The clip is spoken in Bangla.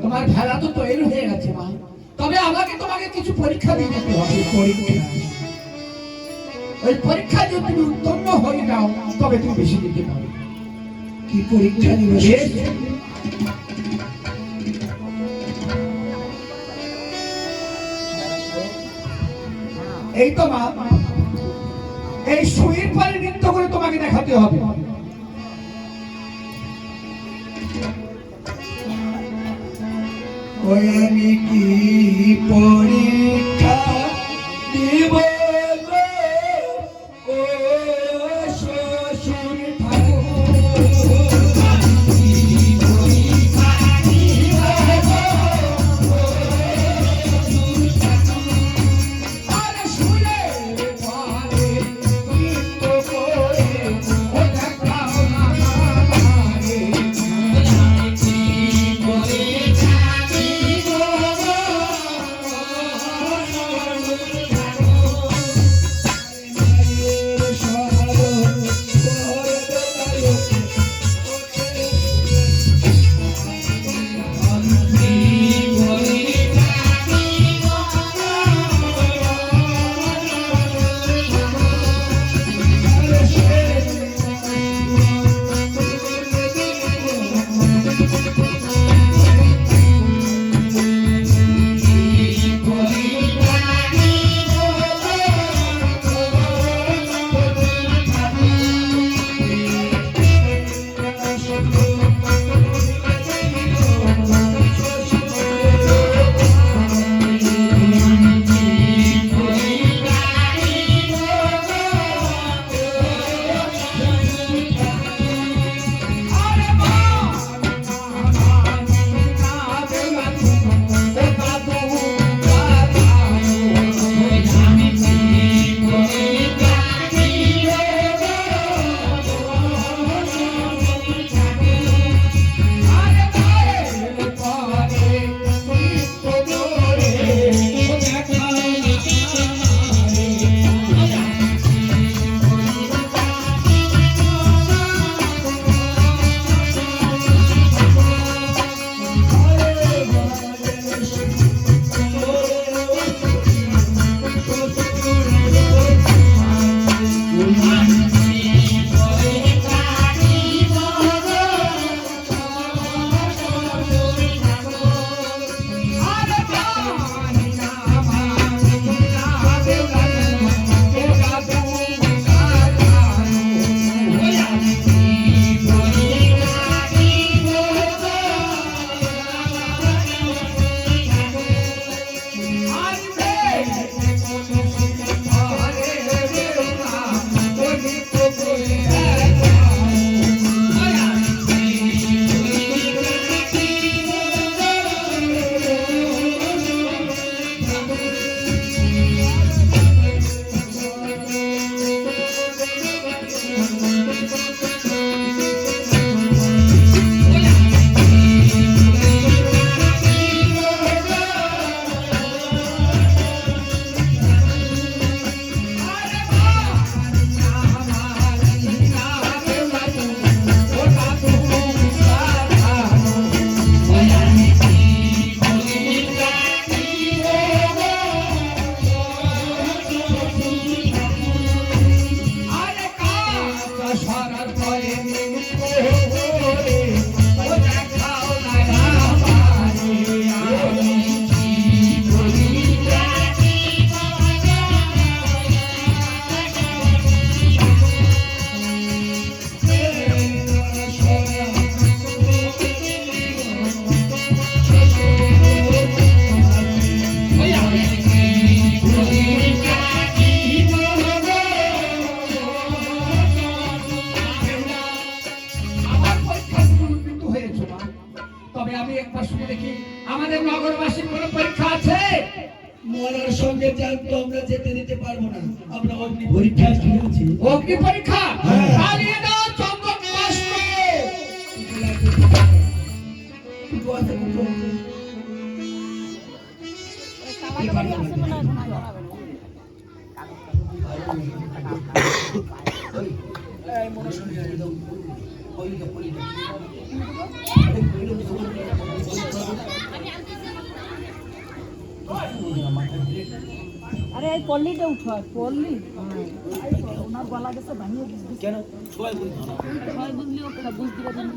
তোমার ভেলা তো তৈরি হয়ে গেছে মা, তবে আমাকে তোমাকে কিছু পরীক্ষা দিয়ে যেতে হবে। পরীক্ষা? ওই পরীক্ষা যদি তুমি উত্তীর্ণ হয়ে যাও তবে তুমি বেশি দিতে পারবে। কি পরীক্ষা নিবে? এই তো মা, এই সুইর পরে নৃত্য করে তোমাকে দেখাতে হবে। ওই আমি কি পরীক্ষা দিব গো ও শ্বশুর অগ্নি পরীক্ষা চালিয়ে দাও চন্দন বাষ্প। আরে এই পল্লীটা উঠো পল্লী ওনার গলা গেছে ভাঙিয়ে দিচ্ছে কেন সবাই বলতো সবাই বুঝলি ওটা বুঝতে পারিনি